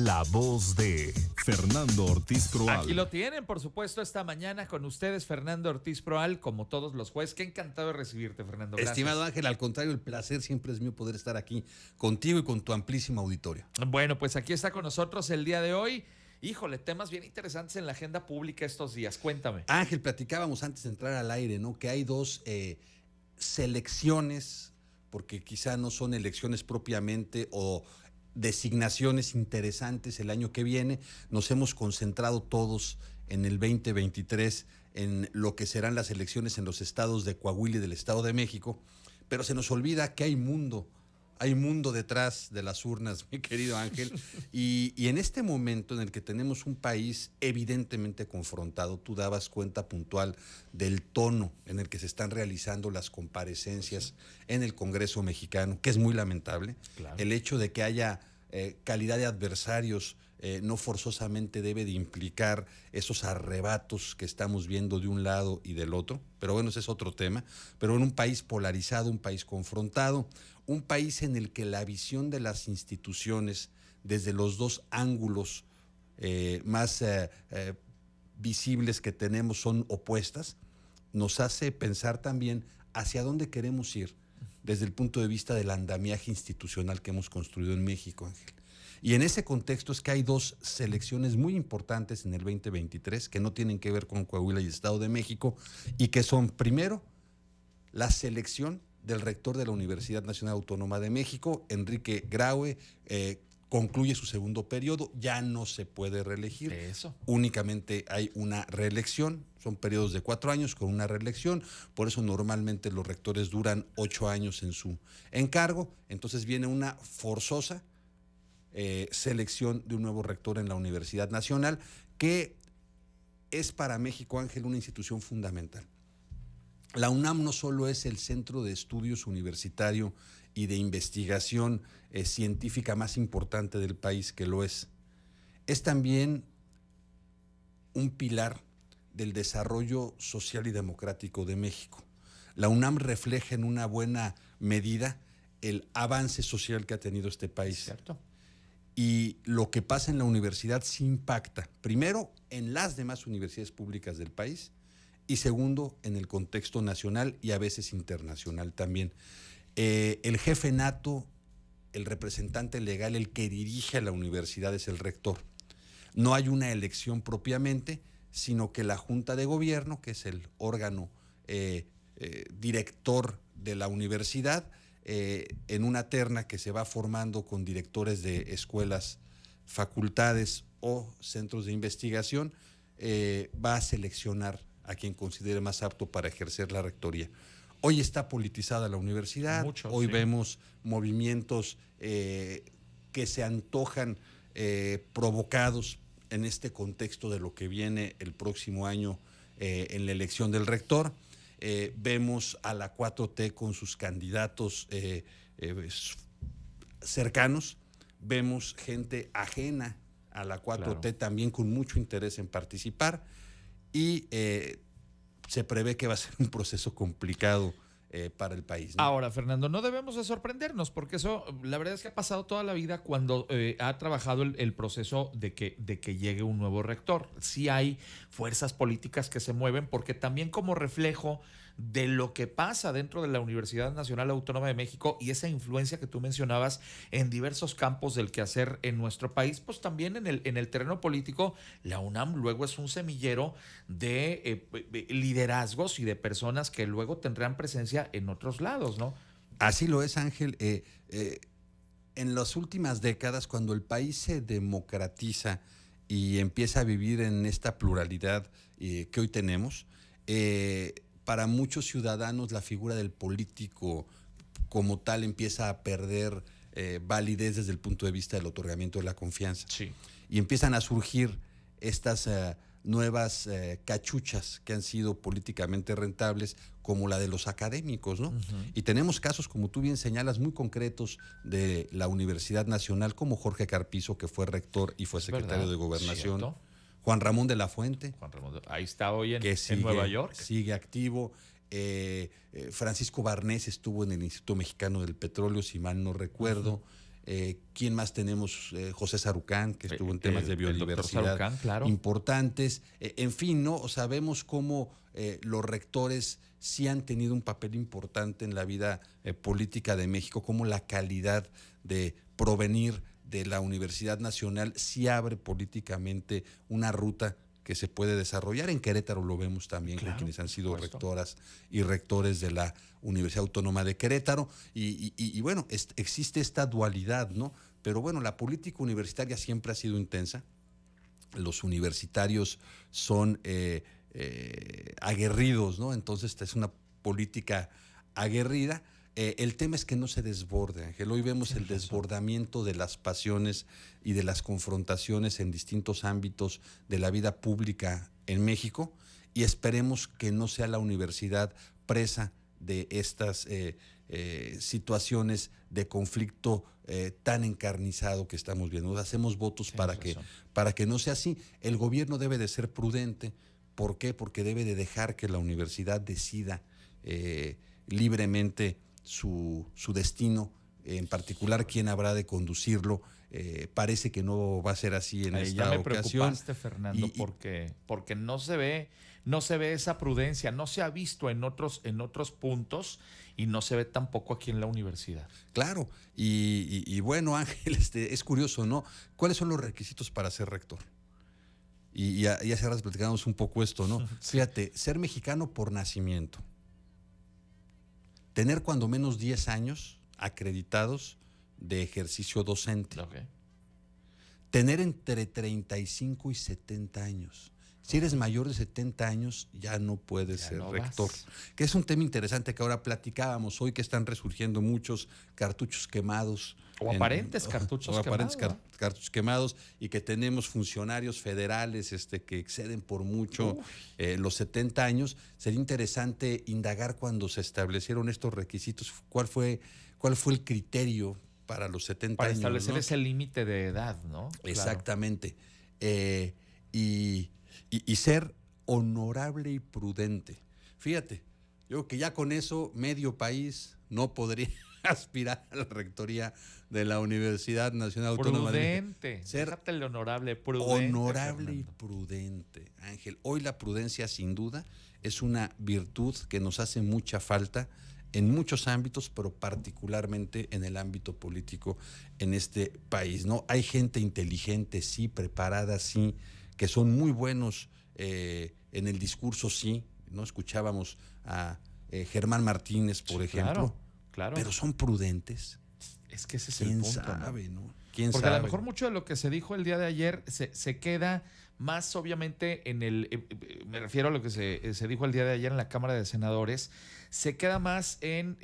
La voz de Fernando Ortiz Proal. Aquí lo tienen, por supuesto, esta mañana con ustedes, Fernando Ortiz Proal, como todos los jueves. Qué encantado de recibirte, Fernando. Gracias. Estimado Ángel, al contrario, el placer siempre es mío poder estar aquí contigo y con tu amplísimo auditorio. Bueno, pues aquí está con nosotros el día de hoy. Híjole, temas bien interesantes en la agenda pública estos días. Cuéntame. Ángel, platicábamos antes de entrar al aire, ¿no? Que hay dos selecciones, porque quizá no son elecciones propiamente o designaciones interesantes el año que viene. Nos hemos concentrado todos en el 2023 en lo que serán las elecciones en los estados de Coahuila y del Estado de México, pero se nos olvida que hay mundo detrás de las urnas, mi querido Ángel, y en este momento en el que tenemos un país evidentemente confrontado, tú dabas cuenta puntual del tono en el que se están realizando las comparecencias en el Congreso mexicano, que es muy lamentable. Claro. El hecho de que haya calidad de adversarios no forzosamente debe de implicar esos arrebatos que estamos viendo de un lado y del otro, pero bueno, ese es otro tema. Pero en un país polarizado, un país confrontado, un país en el que la visión de las instituciones desde los dos ángulos más visibles que tenemos son opuestas, nos hace pensar también hacia dónde queremos ir desde el punto de vista del andamiaje institucional que hemos construido en México, Ángel. Y en ese contexto es que hay dos selecciones muy importantes en el 2023 que no tienen que ver con Coahuila y Estado de México y que son, primero, la selección del rector de la Universidad Nacional Autónoma de México, Enrique Graue, concluye su segundo periodo, ya no se puede reelegir. Eso. Únicamente hay una reelección, son periodos de 4 años con una reelección, por eso normalmente los rectores duran 8 años en su encargo, entonces viene una forzosa selección de un nuevo rector en la Universidad Nacional, que es para México, Ángel, una institución fundamental. La UNAM no solo es el centro de estudios universitario y de investigación científica más importante del país, que lo es también un pilar del desarrollo social y democrático de México. La UNAM refleja en una buena medida el avance social que ha tenido este país. Cierto. Y lo que pasa en la universidad sí impacta, primero, en las demás universidades públicas del país y segundo, en el contexto nacional y a veces internacional también. El jefe nato, el representante legal, el que dirige a la universidad es el rector. No hay una elección propiamente, sino que la Junta de Gobierno, que es el órgano director de la universidad, en una terna que se va formando con directores de escuelas, facultades o centros de investigación, va a seleccionar a quien considere más apto para ejercer la rectoría. Hoy está politizada la universidad, mucho, hoy sí. vemos movimientos que se antojan provocados en este contexto de lo que viene el próximo año en la elección del rector. Vemos a la 4T con sus candidatos cercanos, vemos gente ajena a la 4T Claro. también con mucho interés en participar y se prevé que va a ser un proceso complicado para el país, ¿no? Ahora, Fernando, no debemos de sorprendernos, porque eso, la verdad es que ha pasado toda la vida cuando ha trabajado el proceso de que llegue un nuevo rector. Sí hay fuerzas políticas que se mueven, porque también como reflejo de lo que pasa dentro de la Universidad Nacional Autónoma de México y esa influencia que tú mencionabas en diversos campos del quehacer en nuestro país, pues también en el terreno político, la UNAM luego es un semillero de liderazgos y de personas que luego tendrán presencia en otros lados, ¿no? Así lo es, Ángel. En las últimas décadas, cuando el país se democratiza y empieza a vivir en esta pluralidad que hoy tenemos, para muchos ciudadanos la figura del político como tal empieza a perder validez desde el punto de vista del otorgamiento de la confianza. Sí. Y empiezan a surgir estas nuevas cachuchas que han sido políticamente rentables, como la de los académicos, ¿no? Y tenemos casos, como tú bien señalas, muy concretos de la Universidad Nacional, como Jorge Carpizo, que fue rector y fue secretario de Gobernación. ¿Cierto? Juan Ramón de la Fuente, Juan Ramón, ahí está hoy que en Nueva York. sigue activo. Francisco Barnés estuvo en el Instituto Mexicano del Petróleo, si mal no recuerdo. ¿Quién más tenemos? José Sarucán, que estuvo en temas de El doctor biodiversidad Sarucán, claro. importantes. En fin, ¿no? Sabemos cómo los rectores sí han tenido un papel importante en la vida política de México, cómo la calidad de provenir de la Universidad Nacional sí abre políticamente una ruta que se puede desarrollar. En Querétaro lo vemos también, Claro, con quienes han sido por supuesto. rectoras y rectores de la Universidad Autónoma de Querétaro. Y bueno, existe esta dualidad, ¿no? Pero bueno, la política universitaria siempre ha sido intensa. Los universitarios son aguerridos, ¿no? Entonces esta es una política aguerrida. El tema es que no se desborde, Ángel. Hoy vemos el desbordamiento de las pasiones y de las confrontaciones en distintos ámbitos de la vida pública en México, y esperemos que no sea la universidad presa de estas situaciones de conflicto tan encarnizado que estamos viendo. Hacemos votos para que no sea así. El gobierno debe de ser prudente. ¿Por qué? Porque debe de dejar que la universidad decida libremente su destino, en particular quién habrá de conducirlo. Parece que no va a ser así en esta ya me ocasión. preocupaste, Fernando, porque no se ve esa prudencia, no se ha visto en otros puntos y no se ve tampoco aquí en la universidad. Claro, y bueno, Ángel, es curioso, ¿no? ¿Cuáles son los requisitos para ser rector? Y ya hace rato platicamos un poco esto, ¿no? Sí. Fíjate, ser mexicano por nacimiento, tener cuando menos 10 años acreditados de ejercicio docente, Okay. tener entre 35 y 70 años. Si eres mayor de 70 años, ya no puedes ser rector. Vas. Que es un tema interesante que ahora platicábamos hoy, que están resurgiendo muchos cartuchos quemados. O aparentes cartuchos aparentes quemados, cartuchos quemados, y que tenemos funcionarios federales que exceden por mucho los 70 años. Sería interesante indagar cuando se establecieron estos requisitos, cuál fue el criterio para los 70 para años. establecer, ¿no? ese límite de edad, ¿no? Exactamente. Y ser honorable y prudente. Fíjate, yo creo que ya con eso medio país no podría aspirar a la rectoría de la Universidad Nacional Autónoma de México. Prudente. Ser Déjate el honorable, prudente. honorable y Fernando. prudente, Ángel. Hoy la prudencia, sin duda, es una virtud que nos hace mucha falta en muchos ámbitos, pero particularmente en el ámbito político en este país, ¿no? Hay gente inteligente, sí, preparada, sí, que son muy buenos en el discurso, sí, ¿no? Escuchábamos a Germán Martínez, por ejemplo, claro. pero son prudentes. Es que ese es el ¿Quién punto, sabe, ¿no? no? ¿Quién Porque sabe? a lo mejor mucho de lo que se dijo el día de ayer se queda más obviamente en me refiero a lo que se dijo el día de ayer en la Cámara de Senadores, se queda más en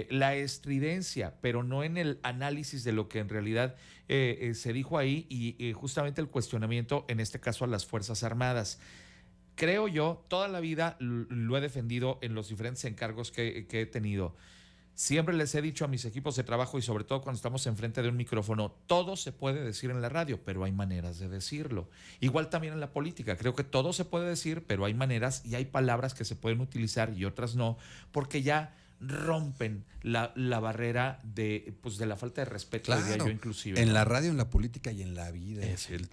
la estridencia, pero no en el análisis de lo que en realidad se dijo ahí y justamente el cuestionamiento, en este caso a las Fuerzas Armadas. Creo yo, toda la vida lo he defendido en los diferentes encargos que he tenido. Siempre les he dicho a mis equipos de trabajo y sobre todo cuando estamos enfrente de un micrófono, todo se puede decir en la radio, pero hay maneras de decirlo. Igual también en la política, creo que todo se puede decir, pero hay maneras y hay palabras que se pueden utilizar y otras no, porque ya rompen la barrera de la falta de respeto, diría yo inclusive. En ¿no? la radio, en la política y en la vida,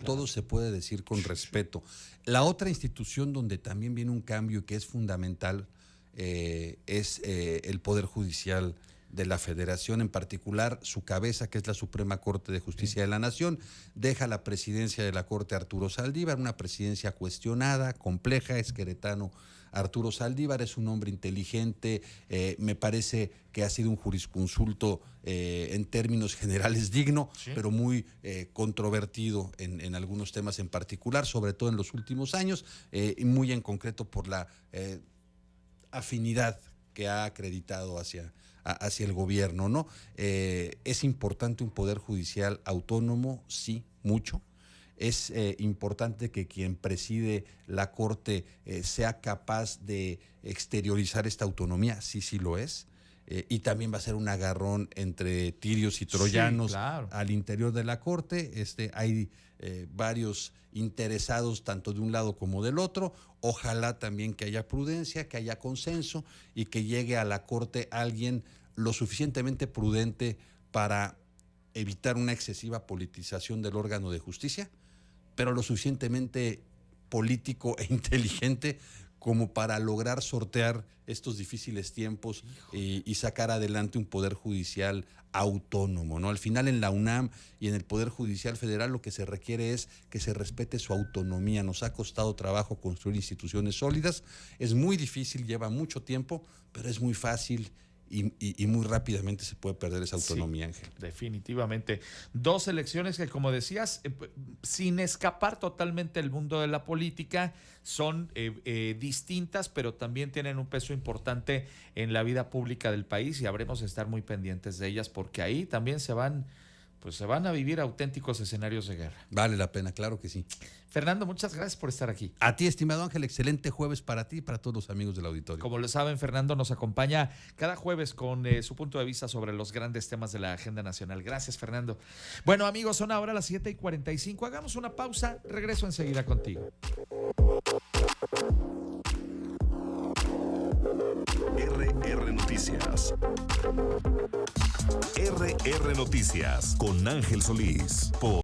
todo se puede decir con respeto. La otra institución donde también viene un cambio y que es fundamental es el Poder Judicial de la Federación, en particular su cabeza, que es la Suprema Corte de Justicia de la Nación. Deja la presidencia de la Corte Arturo Saldívar, una presidencia cuestionada, compleja. Es queretano Arturo Saldívar, es un hombre inteligente, me parece que ha sido un jurisconsulto en términos generales digno, pero muy controvertido en algunos temas en particular, sobre todo en los últimos años, y muy en concreto por la afinidad que ha acreditado hacia el gobierno, ¿no? Es importante un poder judicial autónomo, sí, mucho. Es importante que quien preside la Corte sea capaz de exteriorizar esta autonomía, sí lo es. Y también va a ser un agarrón entre tirios y troyanos al interior de la Corte. Hay varios interesados tanto de un lado como del otro. Ojalá también que haya prudencia, que haya consenso y que llegue a la Corte alguien lo suficientemente prudente para evitar una excesiva politización del órgano de justicia, pero lo suficientemente político e inteligente como para lograr sortear estos difíciles tiempos y sacar adelante un poder judicial autónomo, ¿no? Al final, en la UNAM y en el Poder Judicial Federal lo que se requiere es que se respete su autonomía. Nos ha costado trabajo construir instituciones sólidas, es muy difícil, lleva mucho tiempo, pero es muy fácil y muy rápidamente se puede perder esa autonomía, sí, Ángel. Definitivamente. Dos elecciones que, como decías, sin escapar totalmente del mundo de la política, son distintas, pero también tienen un peso importante en la vida pública del país y habremos de estar muy pendientes de ellas porque ahí también se van a vivir auténticos escenarios de guerra. Vale la pena, claro que sí. Fernando, muchas gracias por estar aquí. A ti, estimado Ángel, excelente jueves para ti y para todos los amigos del auditorio. Como lo saben, Fernando nos acompaña cada jueves con su punto de vista sobre los grandes temas de la agenda nacional. Gracias, Fernando. Bueno, amigos, son ahora las 7:45. Hagamos una pausa. Regreso enseguida contigo. RR Noticias. RR Noticias con Ángel Solís.